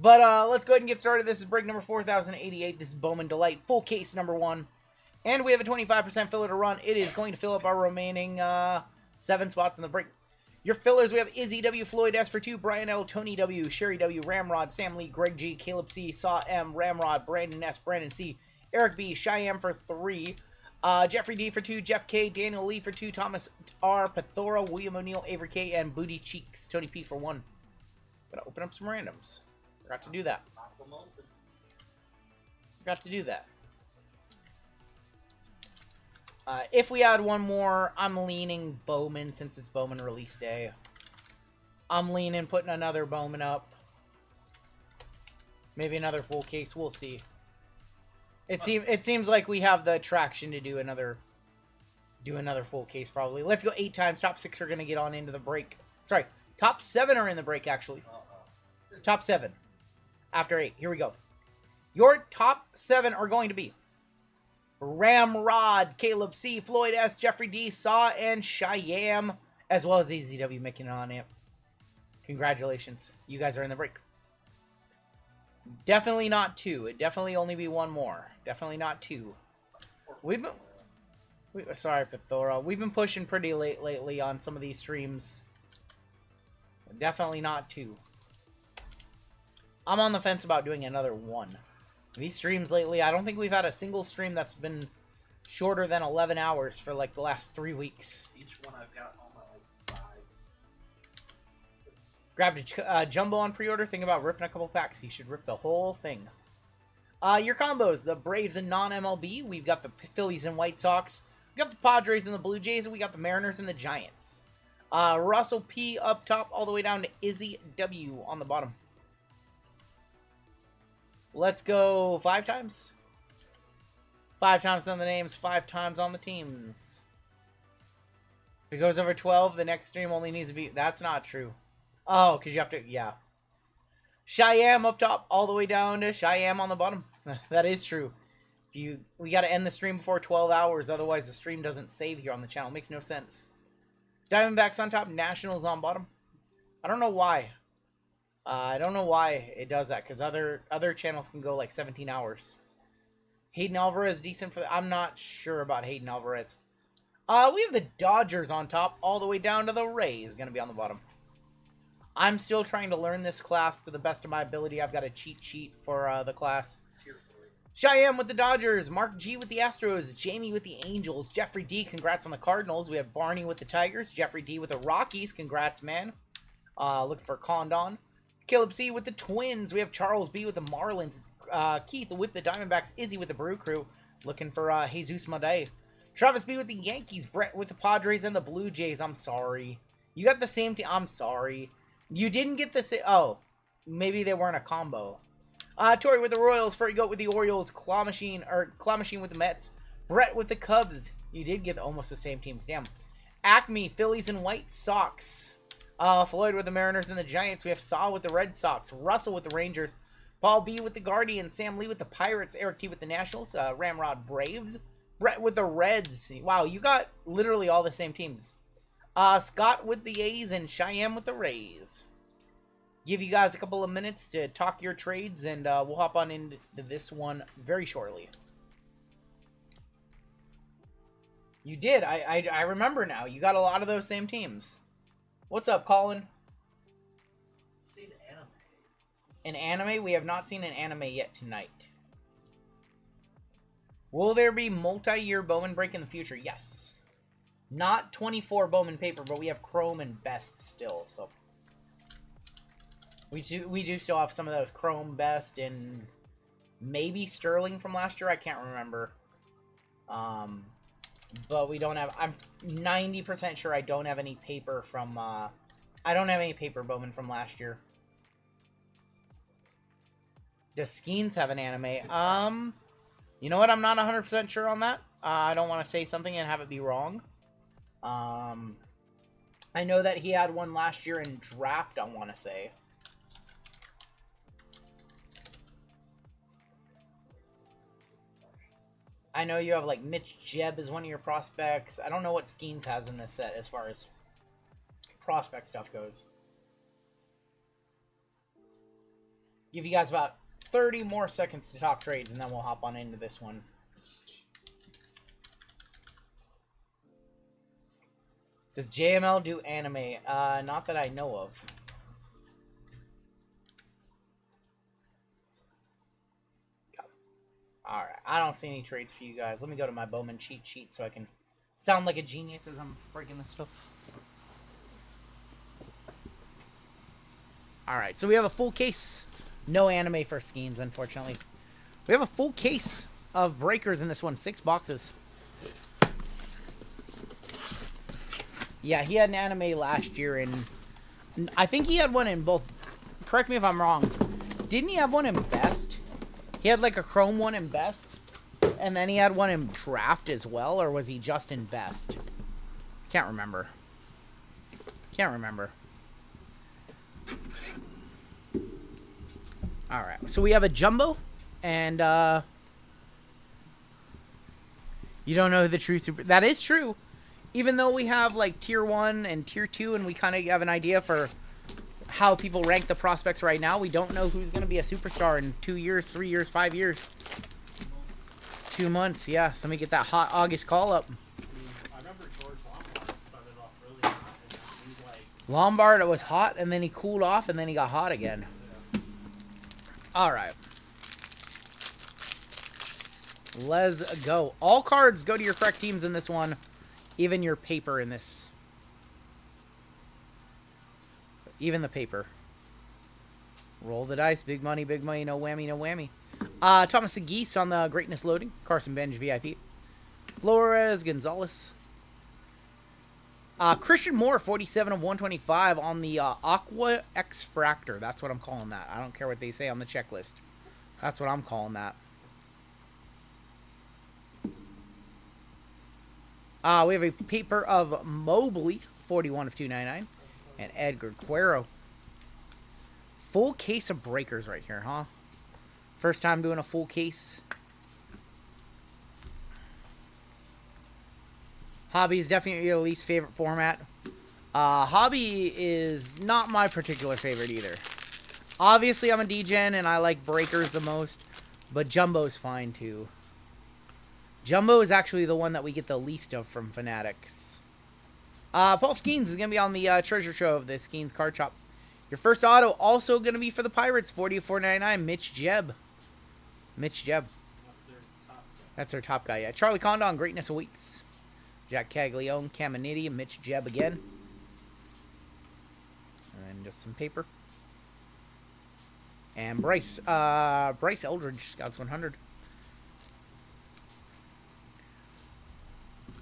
But let's go ahead and get started. This is break number 4088. This is Bowman Delight, full case number 1. And we have a 25% filler to run. It is going to fill up our remaining 7 spots in the break. Your fillers, we have Izzy W, Floyd S for 2, Brian L, Tony W, Sherry W, Ramrod, Sam Lee, Greg G, Caleb C, Saw M, Ramrod, Brandon S, Brandon C, Eric B, Cheyenne for 3, Jeffrey D for 2, Jeff K, Daniel Lee for 2, Thomas R, Pathora, William O'Neill, Avery K, and Booty Cheeks, Tony P for 1. Gonna open up some randoms. Forgot to do that. Forgot to do that. If we add one more, I'm leaning Bowman since it's Bowman release day. I'm leaning putting another Bowman up. Maybe another full case. We'll see. It seems like we have the traction to do another full case probably. Let's go 8 times. Top 6 are going to get on into the break. Sorry, top 7 are in the break actually. Top 7. After 8. Here we go. Your top 7 are going to be Ramrod, Caleb C, Floyd S, Jeffrey D, Saw, and Cheyenne, as well as AZW making it on amp. Congratulations. You guys are in the break. Definitely not 2. It definitely only be 1 more. Definitely not 2. Sorry, Pathora. We've been pushing pretty late lately on some of these streams. Definitely not 2. I'm on the fence about doing another 1. These streams lately, I don't think we've had a single stream that's been shorter than 11 hours for like the last 3 weeks. Each one I've got on my like 5. Grabbed a jumbo on pre-order. Think about ripping a couple packs. You should rip the whole thing. Your combos, the Braves and non-MLB. We've got the Phillies and White Sox. We got the Padres and the Blue Jays. And we got the Mariners and the Giants. Russell P up top all the way down to Izzy W on the bottom. Let's go 5 times. 5 times on the names, 5 times on the teams. If it goes over 12, the next stream only needs to be... That's not true. Oh, because you have to... Yeah. Cheyenne up top, all the way down to Cheyenne on the bottom. That is true. We got to end the stream before 12 hours, otherwise the stream doesn't save here on the channel. It makes no sense. Diamondbacks on top, Nationals on bottom. I don't know why. I don't know why it does that, because other channels can go like 17 hours. Hayden Alvarez, decent for... I'm not sure about Hayden Alvarez. We have the Dodgers on top, all the way down to the Rays, going to be on the bottom. I'm still trying to learn this class to the best of my ability. I've got a cheat sheet for the class. Cheyenne with the Dodgers, Mark G with the Astros, Jamie with the Angels, Jeffrey D, congrats on the Cardinals. We have Barney with the Tigers, Jeffrey D with the Rockies, congrats, man. Looking for Condon. Caleb C with the Twins. We have Charles B with the Marlins. Keith with the Diamondbacks. Izzy with the Brew Crew. Looking for Jesus Madej. Travis B with the Yankees. Brett with the Padres and the Blue Jays. I'm sorry. You got the same team. I'm sorry. You didn't get the same... Oh. Maybe they weren't a combo. Tori with the Royals. Furry Goat with the Orioles. Claw Machine with the Mets. Brett with the Cubs. You did get almost the same teams. Damn. Acme, Phillies and White Sox. Floyd with the Mariners and the Giants. We have Saw with the Red Sox. Russell with the Rangers. Paul B with the Guardians. Sam Lee with the Pirates. Eric T with the Nationals. Ramrod Braves. Brett with the Reds. Wow, you got literally all the same teams. Scott with the A's and Cheyenne with the Rays. Give you guys a couple of minutes to talk your trades, and we'll hop on into this one very shortly. You did. I remember now. You got a lot of those same teams. What's up, Colin? See the anime. An anime? We have not seen an anime yet tonight. Will there be multi-year Bowman break in the future? Yes. Not 24 Bowman paper, but we have Chrome and Best still, so... We do still have some of those Chrome, Best, and maybe Sterling from last year. I can't remember. But we don't have... I'm 90% sure I don't have any paper from... I don't have any paper Bowman from last year. Does Skeens have an anime? You know what? I'm not 100% sure on that. I don't want to say something and have it be wrong. I know that he had one last year in Draft, I want to say. I know you have, like, Mitch Jebb as one of your prospects. I don't know what Skeens has in this set as far as prospect stuff goes. Give you guys about 30 more seconds to talk trades, and then we'll hop on into this one. Does JML do anime? Not that I know of. Alright, I don't see any trades for you guys. Let me go to my Bowman cheat sheet so I can sound like a genius as I'm breaking this stuff. Alright, so we have a full case. No anime for Skeens, unfortunately. We have a full case of breakers in this one. 6 boxes. Yeah, he had an anime last year, and I think he had one in both. Correct me if I'm wrong. Didn't he have one in Best? He had like a Chrome one in Best, and then he had one in Draft as well, or was he just in Best? Can't remember. Can't remember. Alright, so we have a Jumbo, and you don't know who the true super... That is true. Even though we have like Tier 1 and Tier 2, and we kind of have an idea for how people rank the prospects right now, we don't know who's going to be a superstar in 2 years, 3 years, 5 years. 2 months, yeah. So let me get that hot August call-up. I remember George Lombard started off really hot, and then he like... Lombard was hot, and then he cooled off, and then he got hot again. Yeah. All right. Let's go. All cards go to your correct teams in this one. Even your paper in this. Even the paper. Roll the dice. Big money, no whammy, no whammy. Thomas Geese on the Greatness Loading. Carson Benj, VIP. Flores, Gonzalez. Christian Moore, 47 of 125 on the Aqua X Fractor. That's what I'm calling that. I don't care what they say on the checklist. That's what I'm calling that. We have a paper of Mobley, 41 of 299. And Edgar Cuero. Full case of breakers right here, huh? First time doing a full case. Hobby is definitely your least favorite format. Hobby is not my particular favorite either. Obviously, I'm a D-Gen and I like breakers the most. But Jumbo's fine too. Jumbo is actually the one that we get the least of from Fanatics. Paul Skeens is going to be on the treasure trove of the Skeens card shop. Your first auto also going to be for the Pirates, 44.99. Mitch Jeb. Mitch Jeb. That's their top guy, yeah. Charlie Condon, Greatness Awaits. Jack Caglione, Caminiti, Mitch Jeb again. And then just some paper. And Bryce Eldridge, Scouts 100.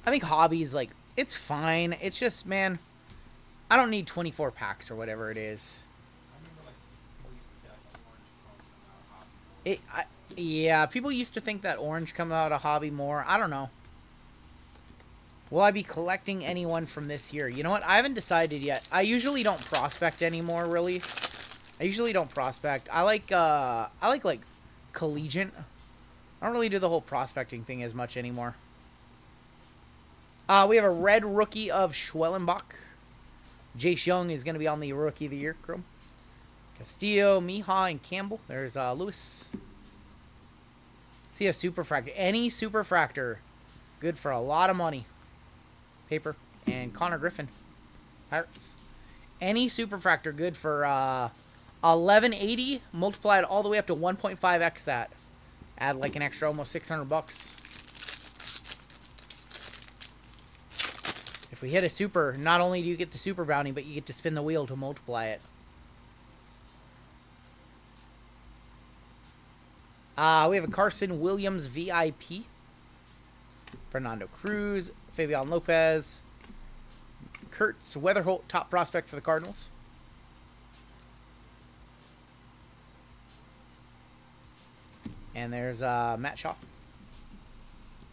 I think Hobby's like, it's fine. It's just, man, I don't need 24 packs or whatever it is. I remember like people used to say like an orange cone coming out of Hobby. Yeah, people used to think that orange come out of Hobby more. I don't know. Will I be collecting anyone from this year? You know what? I haven't decided yet. I usually don't prospect anymore, really. I usually don't prospect. I like collegiate. I don't really do the whole prospecting thing as much anymore. We have a red rookie of Schwellenbach. Jace Young is going to be on the Rookie of the Year Chrome. Castillo, Mija, and Campbell. There's Lewis. See a Superfractor. Any Superfractor. Good for a lot of money. Paper. And Connor Griffin. Pirates. Any Superfractor good for 1180. Multiplied all the way up to 1.5x that. Add like an extra almost 600 bucks. If we hit a super, not only do you get the super bounty, but you get to spin the wheel to multiply it. We have a Carson Williams VIP. Fernando Cruz. Fabian Lopez. Kurtz Weatherholt, top prospect for the Cardinals. And there's Matt Shaw.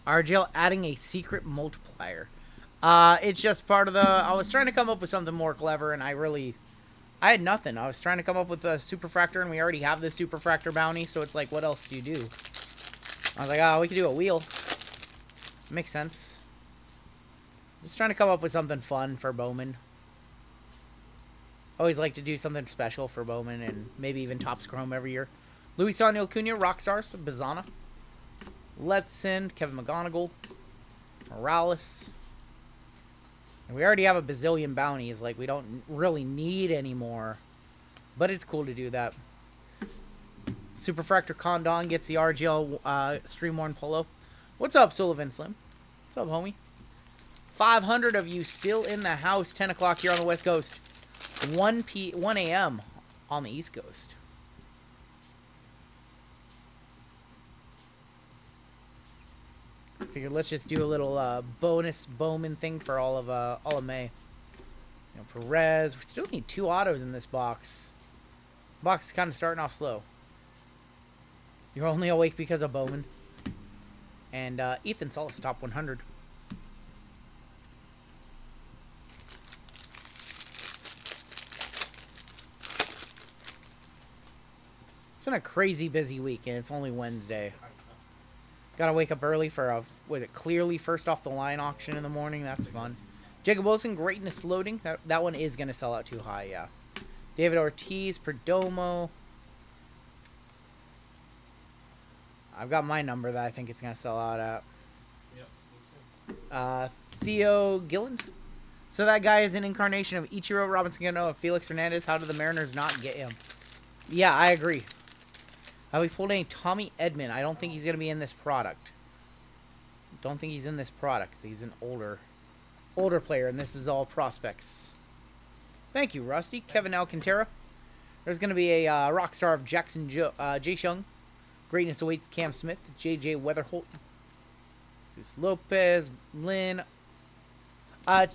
RGL adding a secret multiplier. It's just part of the... I was trying to come up with something more clever, and I had nothing. I was trying to come up with a Superfractor, and we already have the Superfractor bounty, so it's like, what else do you do? I was like, oh, we could do a wheel. Makes sense. Just trying to come up with something fun for Bowman. Always like to do something special for Bowman and maybe even Topps Chrome every year. Luis Daniel Acuna, Rockstars, Bazana. Letson, Kevin McGonigal, Morales. And we already have a bazillion bounties. Like, we don't really need any more. But it's cool to do that. Superfractor Condon gets the RGL Streamworn Polo. What's up, Sullivan Slim? What's up, homie? 500 of you still in the house. 10 o'clock here on the West Coast. 1 a.m. on the East Coast. Figured let's just do a little bonus Bowman thing for all of May. You know, Perez. We still need 2 autos in this box. Box is kind of starting off slow. You're only awake because of Bowman. And Ethan Solis, top 100. It's been a crazy busy week, and it's only Wednesday. Gotta wake up early for a, was it clearly first off the line auction in the morning? That's fun. Jacob Wilson, Greatness Loading. That one is going to sell out too high, yeah. David Ortiz, Perdomo. I've got my number that I think it's going to sell out at. Yep. Theo Gillen. So that guy is an incarnation of Ichiro, Robinson Cano, and Felix Hernandez. How did the Mariners not get him? Yeah, I agree. Have we pulled any Tommy Edman? I don't think he's going to be in this product. Don't think he's in this product. He's an older player, and this is all prospects. Thank you, Rusty. Kevin Alcantara. There's going to be a rock star of Jackson Jay Shung. Greatness awaits Cam Smith, J.J. Weatherholt, Zeus Lopez, Lin.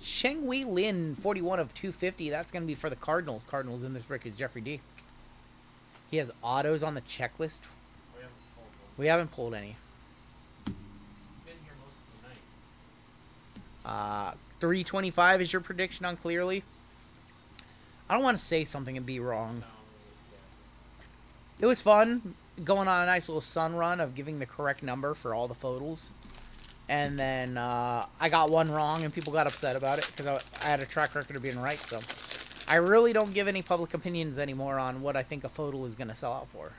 Cheng Wei Lin, 41 of 250. That's going to be for the Cardinals. Cardinals in this brick is Jeffrey D. He has autos on the checklist. We haven't pulled any. Been here most of the night. 325 is your prediction on Clearly. I don't want to say something and be wrong. It was fun going on a nice little sun run of giving the correct number for all the photos. And then I got one wrong and people got upset about it because I had a track record of being right. So I really don't give any public opinions anymore on what I think a photo is going to sell out for.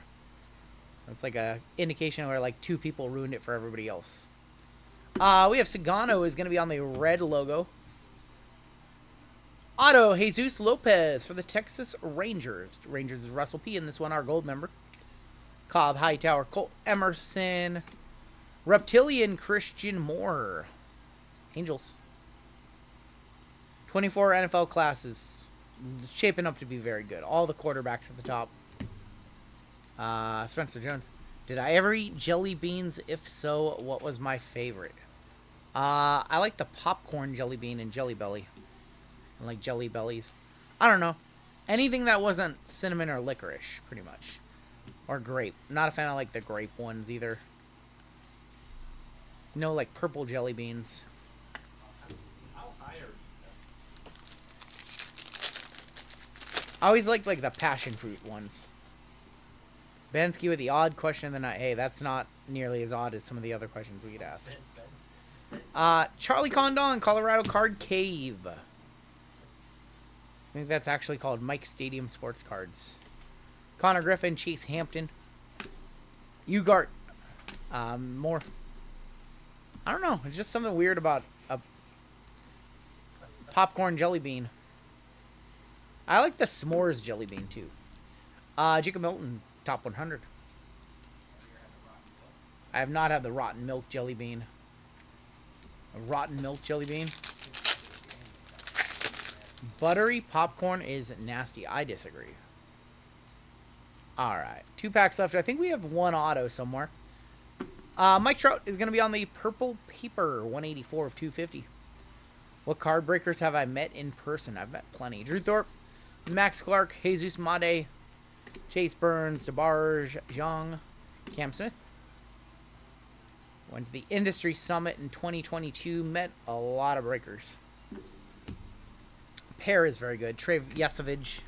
That's like a indication where like 2 people ruined it for everybody else. We have Sagano is going to be on the red logo. Auto, Jesus Lopez for the Texas Rangers. Rangers is Russell P. in this one, our gold member. Cobb Hightower, Colt Emerson. Reptilian Christian Moore. Angels. 24 NFL classes. Shaping up to be very good. All the quarterbacks at the top. Spencer Jones. Did I ever eat jelly beans? If so, what was my favorite? I like the popcorn jelly bean and Jelly Belly. And like Jelly Bellies. I don't know. Anything that wasn't cinnamon or licorice, pretty much. Or grape. Not a fan of like the grape ones either. No, like purple jelly beans. How high are I always liked like the passion fruit ones. Bensky with the odd question of the night. Hey, that's not nearly as odd as some of the other questions we'd ask. Charlie Condon, Colorado Card Cave. I think that's actually called Mike Stadium Sports Cards. Connor Griffin, Chase Hampton. Ugart. More. I don't know. It's just something weird about a popcorn jelly bean. I like the s'mores jelly bean too. Jacob Milton, top 100. I have not had the rotten milk jelly bean. A rotten milk jelly bean. Buttery popcorn is nasty. I disagree. Alright. 2 packs left. I think we have 1 auto somewhere. Mike Trout is going to be on the purple paper. 184 of 250. What card breakers have I met in person? I've met plenty. Drew Thorpe, Max Clark, Jesus Made, Chase Burns, DeBarge, Zhang, Cam Smith. Went to the Industry Summit in 2022. Met a lot of breakers. Pair is very good. Trev Yasovich.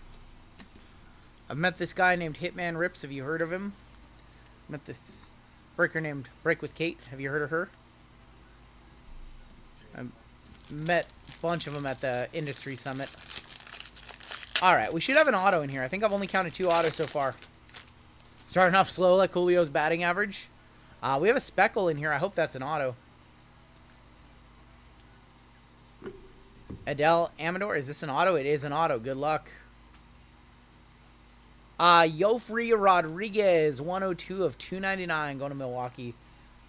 I've met this guy named Hitman Rips. Have you heard of him? Met this breaker named Break with Kate. Have you heard of her? I met a bunch of them at the Industry Summit. Alright, we should have an auto in here. I think I've only counted 2 autos so far. Starting off slow like Julio's batting average. We have a speckle in here. I hope that's an auto. Adele Amador. Is this an auto? It is an auto. Good luck. Yofri Rodriguez. 102 of 299 going to Milwaukee.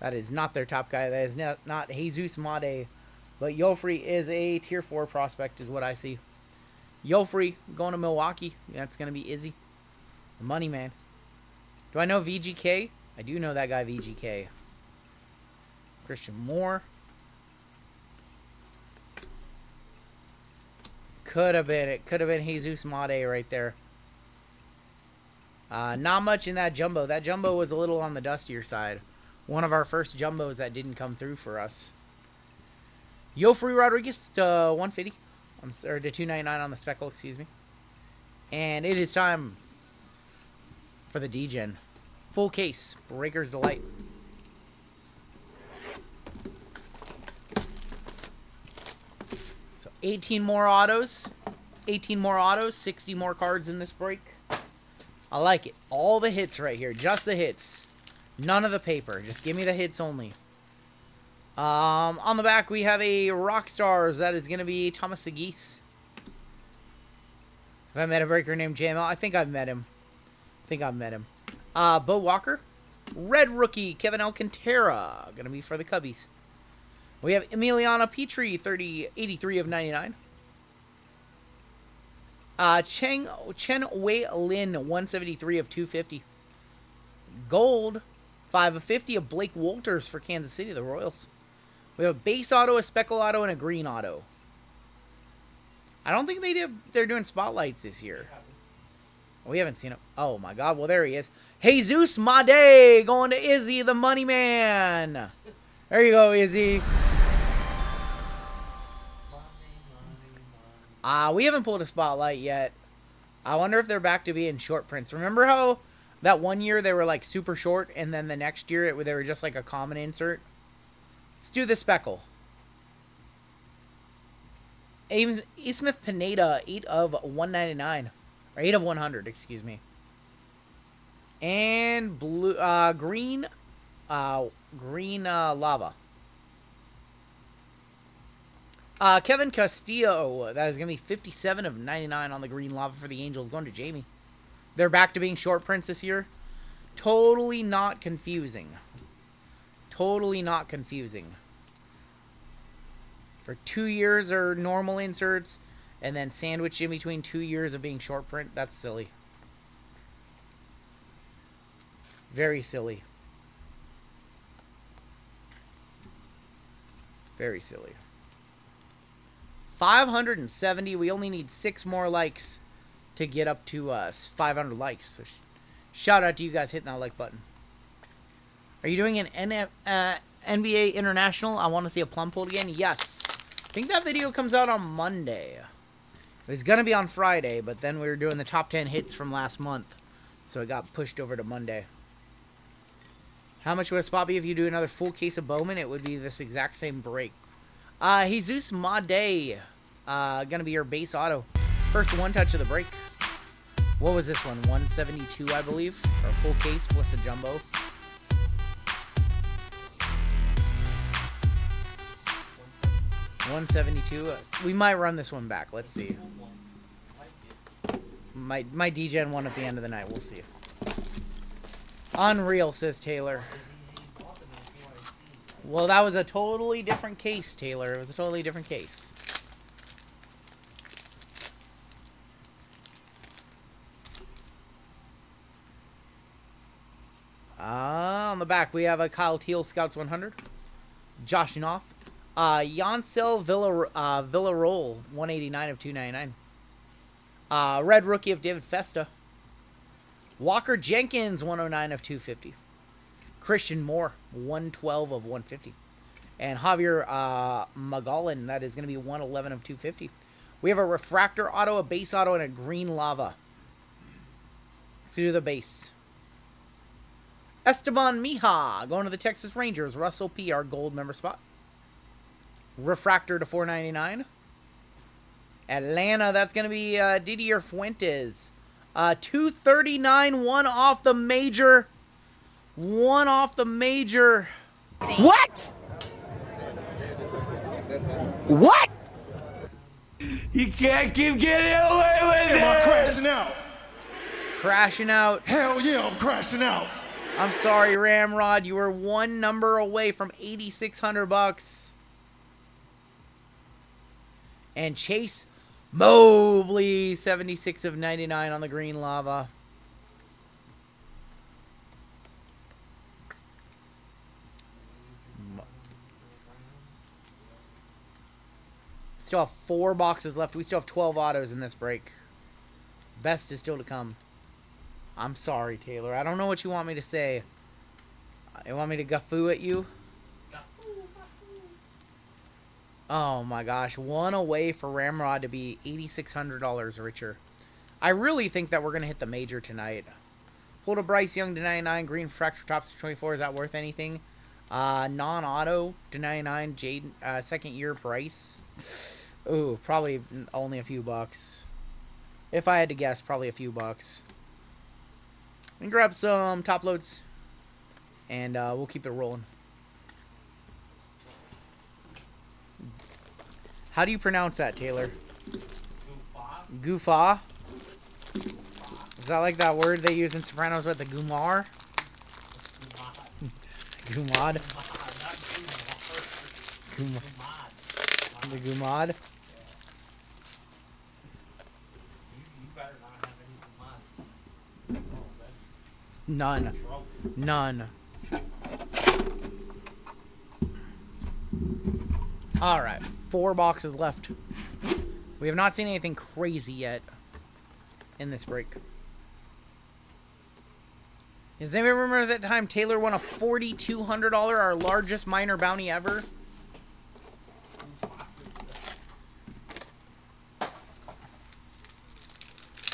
That is not their top guy. That is not Jesus Made. But Yofri is a tier 4 prospect is what I see. Yofri going to Milwaukee. That's going to be Izzy. The money man. Do I know VGK? I do know that guy VGK. Christian Moore. Could have been. It could have been Jesus Made right there. Not much in that jumbo. That jumbo was a little on the dustier side. One of our first jumbos that didn't come through for us. Yofri Rodriguez to 150. Or to 299 on the speckle, excuse me. And it is time for the D-Gen. Full case. Breaker's Delight. So 18 more autos. 18 more autos. 60 more cards in this break. I like it. All the hits right here. Just the hits. None of the paper. Just give me the hits only. On the back, we have a Rockstars. That is going to be Thomas Segis. Have I met a breaker named JML? I think I've met him. Bo Walker. Red rookie, Kevin Alcantara. Going to be for the Cubbies. We have Emiliano Petrie, 83 of 99. Chen Wei Lin, 173 of 250. Gold, 5 of 50 of Blake Walters for Kansas City, the Royals. We have a base auto, a speckle auto, and a green auto. I don't think they're doing spotlights this year. We haven't seen him. Oh my God! Well, there he is. Jesus Made going to Izzy, the money man. There you go, Izzy. We haven't pulled a spotlight yet. I wonder if they're back to being short prints. Remember how that one year they were like super short, and then the next year they were just like a common insert? Let's do the speckle. Smith Pineda, 8 of 199. Or 8 of 100, excuse me. And blue, green lava. Kevin Castillo, that is going to be 57 of 99 on the green lava for the Angels, going to Jamie. They're back to being short prints this year. Totally not confusing. Totally not confusing. For 2 years are normal inserts, and then sandwiched in between 2 years of being short print. That's silly. Very silly. Very silly. 570. We only need 6 more likes to get up to 500 likes. So shout out to you guys hitting that like button. Are you doing an NBA International? I want to see a plum pulled again. Yes. I think that video comes out on Monday. It was going to be on Friday, but then we were doing the top 10 hits from last month. So it got pushed over to Monday. How much would a spot be if you do another full case of Bowman? It would be this exact same break. Jesus Made. Gonna be your base auto. First one touch of the break. What was this one? 172, I believe. Or full case plus a jumbo. $172. We might run this one back. Let's see. My DGen one at the end of the night. We'll see. Unreal, says Taylor. Well, that was a totally different case, Taylor. It was a totally different case. On the back, we have a Kyle Teal Scouts 100. Josh Noth. Yancel Villarol, 189 of 299. Red rookie of David Festa. Walker Jenkins, 109 of 250. Christian Moore, 112 of 150. And Javier Magallan, that is going to be 111 of 250. We have a refractor auto, a base auto, and a green lava. Let's do the base. Esteban Mija, going to the Texas Rangers. Russell P., our gold member spot. Refractor to 499. Atlanta, that's going to be Didier Fuentes. 239, one off the major. One off the major. What? What? You can't keep getting away with it! Am I crashing out? Crashing out. Hell yeah, I'm crashing out. I'm sorry, Ramrod. You were one number away from $8,600. And Chase Mobley, 76 of 99 on the green lava. Still have 4 boxes left. We still have 12 autos in this break. Best is still to come. I'm sorry, Taylor. I don't know what you want me to say. You want me to gaffoo at you? Oh my gosh. One away for Ramrod to be $8,600 richer. I really think that we're going to hit the major tonight. Hold a Bryce Young to 99. Green Fracture Tops to 24. Is that worth anything? Non-auto to 99. Jaden, second year Bryce. Ooh, probably only a few bucks. If I had to guess, probably a few bucks. And grab some top loads. And we'll keep it rolling. How do you pronounce that, Taylor? Goofa? Is that like that word they use in Sopranos with the gumar? Gumad? The gumad? You better not have any gumads. None. None. Alright. 4 boxes left. We have not seen anything crazy yet in this break. Does anyone remember that time Taylor won a $4,200, our largest minor bounty ever?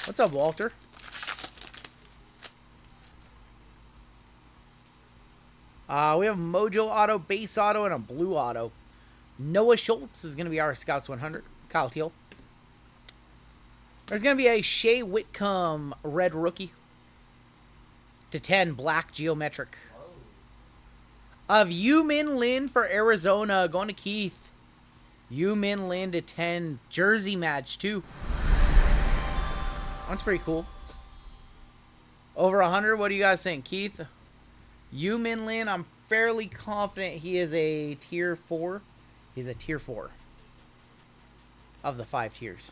What's up, Walter? We have Mojo Auto, Base Auto, and a Blue Auto. Noah Schultz is going to be our Scouts 100. Kyle Teal. There's going to be a Shea Whitcomb Red Rookie. To 10, Black Geometric. Of Yu-Min Lin for Arizona. Going to Keith. Yu-Min Lin to 10. Jersey match, too. That's pretty cool. Over 100, what do you guys think? Keith? Yu-Min Lin, I'm fairly confident he is a tier 4. He's a tier 4 of the 5 tiers.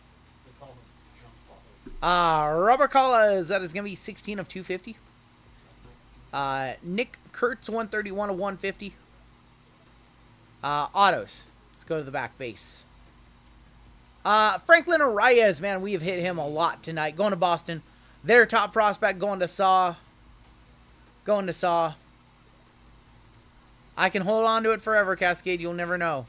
Rubber Collas, that is going to be 16 of 250. Nick Kurtz, 131 of 150. Autos. Let's go to the back base. Franklin Arias, man, we have hit him a lot tonight. Going to Boston. Their top prospect going to Saw. Going to Saw. I can hold on to it forever, Cascade. You'll never know.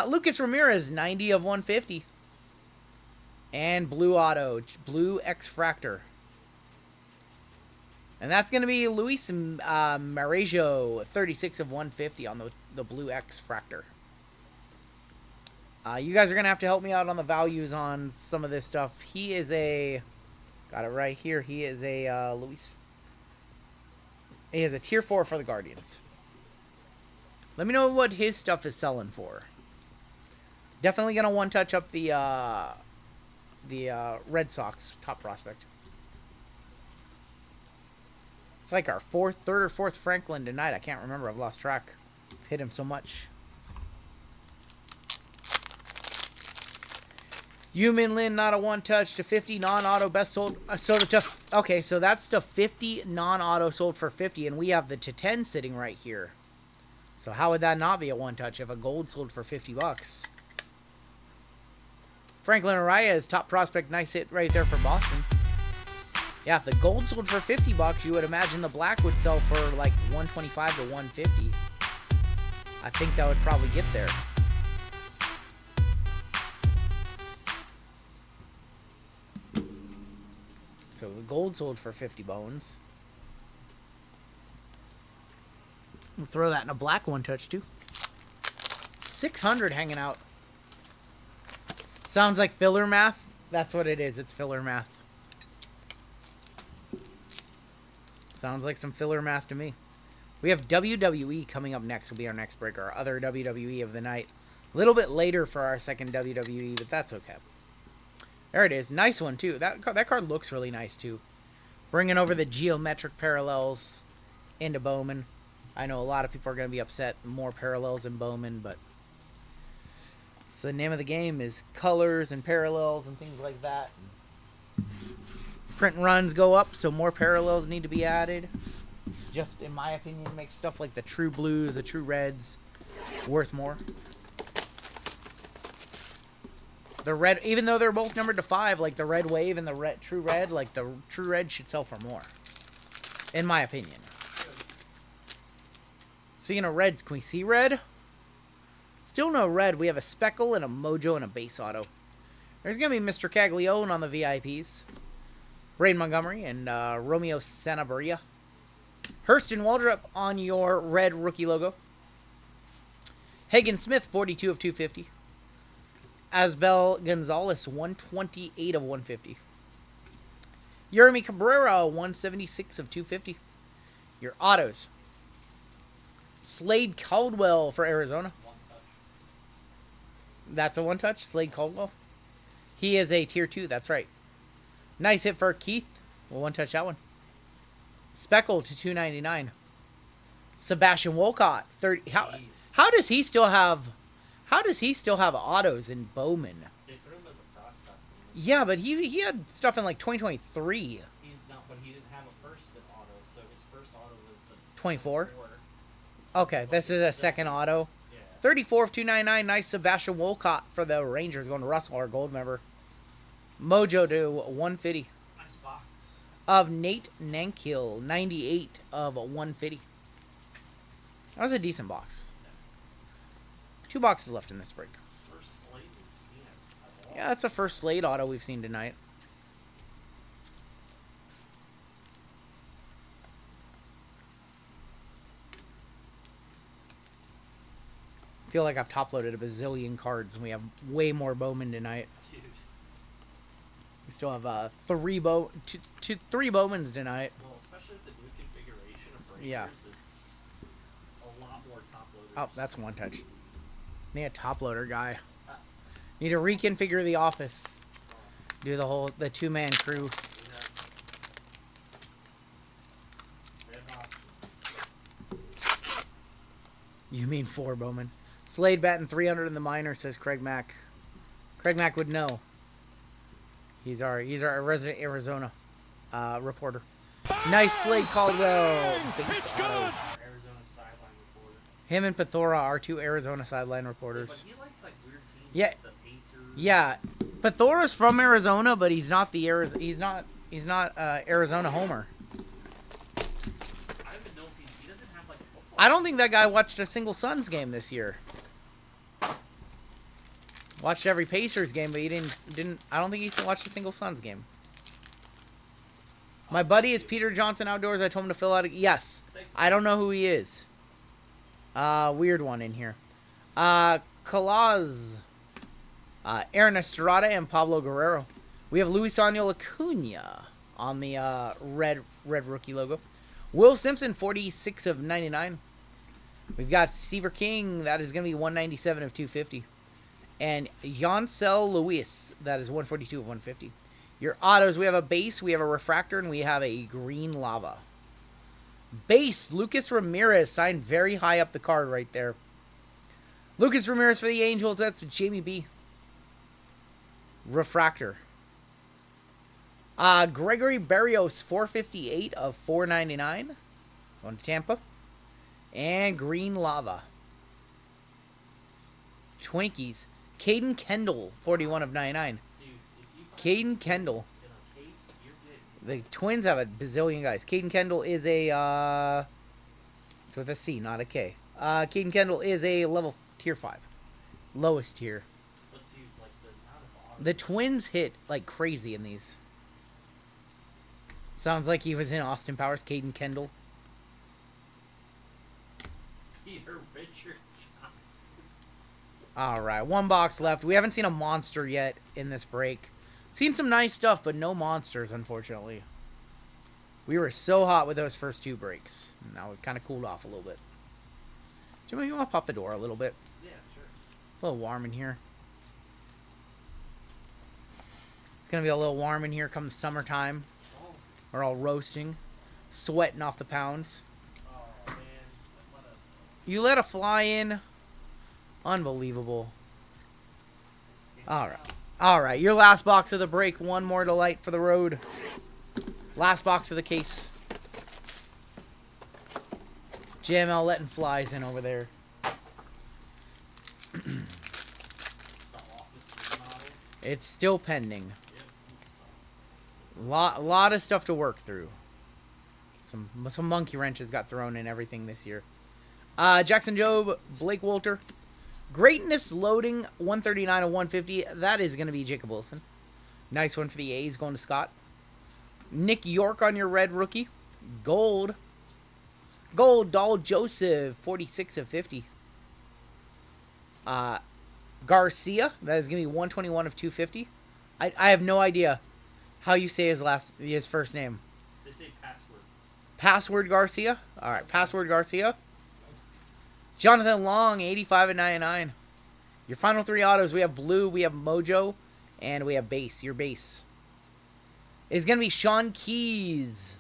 Lucas Ramirez, 90 of 150. And Blue Auto. Blue X-Fractor. And that's going to be Luis Marejo, 36 of 150 on the Blue X-Fractor. You guys are going to have to help me out on the values on some of this stuff. He is a... Got it right here. He is a Luis... He is a tier 4 for the Guardians. Let me know what his stuff is selling for. Definitely going to one-touch up the Red Sox top prospect. It's like our third or fourth Franklin tonight. I can't remember. I've lost track. I've hit him so much. Yu-Min Lin, not a one-touch to 50 non-auto best sold. Okay, so that's to 50 non-auto sold for 50, and we have the to 10 sitting right here. So how would that not be a one-touch if a gold sold for 50 bucks? Franklin Arias, top prospect, nice hit right there for Boston. Yeah, if the gold sold for 50 bucks, you would imagine the black would sell for like 125 to 150. I think that would probably get there. So the gold sold for 50 bones. We'll throw that in a black one touch too. 600 hanging out. Sounds like filler math. That's what it is. It's filler math. Sounds like some filler math to me. We have WWE coming up next. Will be our next break. Our other WWE of the night. A little bit later for our second WWE, but that's okay. There it is. Nice one, too. That card looks really nice, too. Bringing over the geometric parallels into Bowman. I know a lot of people are going to be upset. More parallels in Bowman, but it's the name of the game is colors and parallels and things like that. Print runs go up, so more parallels need to be added. Just, in my opinion, make stuff like the true blues, the true reds worth more. The red, even though they're both numbered to 5, like the red wave and the true red, like the true red should sell for more. In my opinion. Speaking of reds, can we see red? Still no red. We have a speckle and a mojo and a base auto. There's going to be Mr. Caglione on the VIPs. Braden Montgomery and Romeo Sanabria. Hurston Waldrop on your red rookie logo. Hagen Smith, 42 of 250. Asbel Gonzalez, 128 of 150. Yeremy Cabrera, 176 of 250. Your autos. Slade Caldwell for Arizona. That's a one-touch. Slade Caldwell. He is a tier 2. That's right. Nice hit for Keith. We'll one-touch that one. Speckle to 299. Sebastian Wolcott, 30. How does he still have? How does he still have autos in Bowman? They threw him as a prospect. Yeah, but he had stuff in like 2023. But he didn't have a first in auto, so his first auto was the 24? Okay, this is a second auto. Yeah. 34 of 299. Nice Sebastian Wolcott for the Rangers going to Russell, our gold member. Mojo to 150. Nice box. Of Nate Nankill, 98 of 150. That was a decent box. 2 boxes left in this break. First slate we've seen it at all. Yeah, that's the first Slade auto we've seen tonight. I feel like I've top-loaded a bazillion cards, and we have way more Bowman tonight. Dude. We still have 3 Bowmans tonight. Well, especially with the new configuration of breakers, Yeah. it's a lot more top loaders. Oh, that's one touch. Need a top-loader guy. Need to reconfigure the office. Do the 2-man crew. Red option. You mean 4 Bowman. Slade batting 300 in the minor, says Craig Mack. Craig Mack would know. He's our resident Arizona reporter. Nice Slade Caldwell. It's Auto. good. Arizona sideline reporter. Him and Pethora are 2 Arizona sideline reporters. But he likes like weird teams. Yeah. Like the Pacers. Yeah, Pethora's from Arizona, but he's not the he's not Arizona homer. I don't even know if he doesn't have like football. I don't think that guy watched a single Suns game this year. Watched every Pacers game, but he didn't. I don't think he watched a single Suns game. My buddy is Peter Johnson Outdoors. I told him to fill out. Yes, I don't know who he is. Weird one in here. Kalaz, Aaron Estrada, and Pablo Guerrero. We have Luis Angel Acuna on the red rookie logo. Will Simpson, 46 of 99. We've got Seaver King. That is going to be 197 of 250. And Jansel Luis, that is 142 of 150. Your autos, we have a base, we have a refractor, and we have a green lava. Base, Lucas Ramirez, signed very high up the card right there. Lucas Ramirez for the Angels, that's Jamie B. Refractor. Gregory Barrios, 458 of 499. Going to Tampa. And green lava. Twinkies. Caden Kendall, 41 of 99. Dude, if you Caden Kendall. in a case, you're good. The Twins have a bazillion guys. Caden Kendall is a, it's with a C, not a K. Caden Kendall is a level tier 5. Lowest tier. But dude, like the amount of auto. The Twins hit like crazy in these. Sounds like he was in Austin Powers. Caden Kendall. Peter Richard All right, one box left. We haven't seen a monster yet in this break. Seen some nice stuff, but no monsters, unfortunately. We were so hot with those first 2 breaks. Now we've kind of cooled off a little bit. Jimmy, you want to pop the door a little bit? Yeah, sure. It's a little warm in here. It's going to be a little warm in here come the summertime. Oh, We're all roasting, sweating off the pounds. oh man. What a... You let a fly in. Unbelievable. All right. All right, your last box of the break. One more delight for the road. Last box of the case. JML letting flies in over there. The office remodel. It's still pending. Yeah, some stuff. Lot of stuff to work through. Some monkey wrenches got thrown in everything this year. Jackson Job, Blake Wolter. Greatness loading 139 of 150. That is going to be Jacob Wilson. Nice one for the A's going to Scott. Nick York on your red rookie. Gold. Dahl Joseph 46 of 50. Garcia. That is going to be 121 of 250. I have no idea how you say his first name. They say password. Password Garcia. All right, Password Garcia. Jonathan Long, 85 and 99. Your final 3 autos, we have blue, we have mojo, and we have base. Your base is going to be Sean Keys.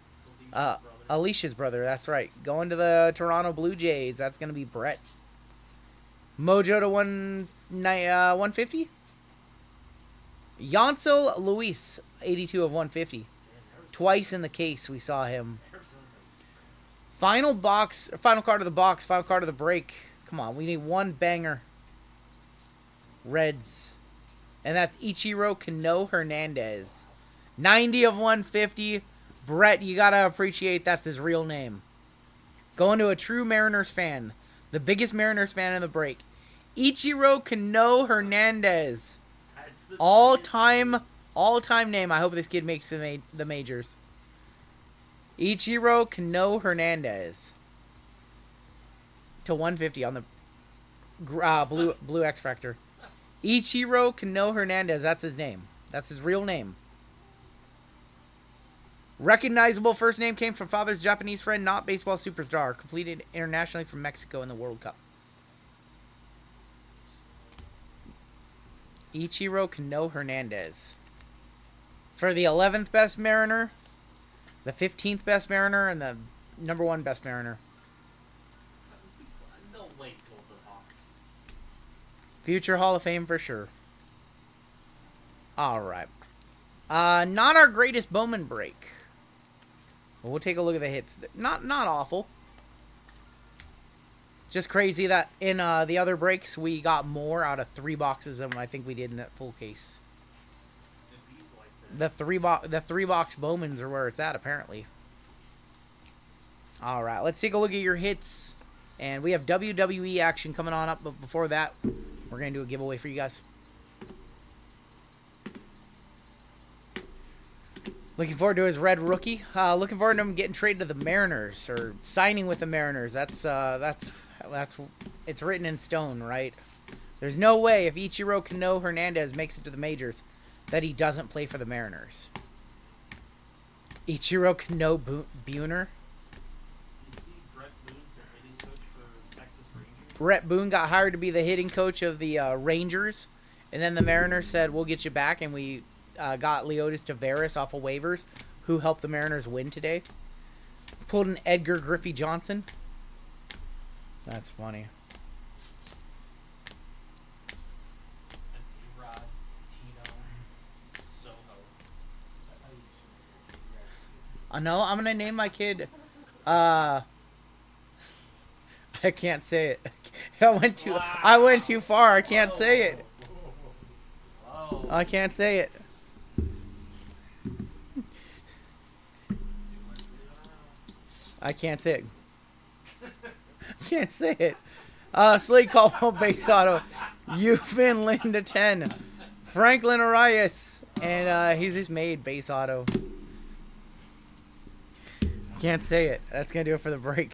Alicia's brother, that's right. Going to the Toronto Blue Jays. That's going to be Brett. Mojo to 150. Yancel Luis, 82 of 150. Twice in the case we saw him. Final box, final card of the box, final card of the break. Come on, we need one banger. Reds. And that's Ichiro Kano Hernandez. 90 of 150. Brett, you gotta appreciate that's his real name. Going to a true Mariners fan. The biggest Mariners fan in the break. Ichiro Kano Hernandez. All-time name. I hope this kid makes the majors. Ichiro Kano Hernandez. To 150 on the blue X Factor. Ichiro Kano Hernandez. That's his name. That's his real name. Recognizable first name came from father's Japanese friend, not baseball superstar. Completed internationally from Mexico in the World Cup. Ichiro Kano Hernandez. For the 11th best Mariner, the 15th best Mariner, and the number 1 best Mariner. No way, Golden Hawk. Future Hall of Fame for sure. Alright. Not our greatest Bowman break. But we'll take a look at the hits. Not awful. Just crazy that in the other breaks we got more out of 3 boxes than I think we did in that full case. The three box Bowmans are where it's at apparently. All right, let's take a look at your hits, and we have WWE action coming on up. But before that, we're gonna do a giveaway for you guys. Looking forward to his red rookie. Looking forward to him getting traded to the Mariners or signing with the Mariners. That's it's written in stone, right? There's no way if Ichiro Kano Hernandez makes it to the majors that he doesn't play for the Mariners. Ichiro Kano Buhner. You see Brett Boone's the hitting coach for Texas Rangers? Brett Boone got hired to be the hitting coach of the Rangers, and then the Mariners said, we'll get you back, and we got Leotis Taveras off of waivers, who helped the Mariners win today. Pulled an Edgar Griffey Johnson. That's funny. And A-Rod, Tino, Soho. That's how you should. No, I'm gonna name my kid. I can't say it. I went too far. I can't say it. Whoa. I can't say it. I can't say it. I can't say it. Slade Caldwell base auto. Eufin Linda 10. Franklin Arias. And he's just made base auto. Can't say it. That's going to do it for the break.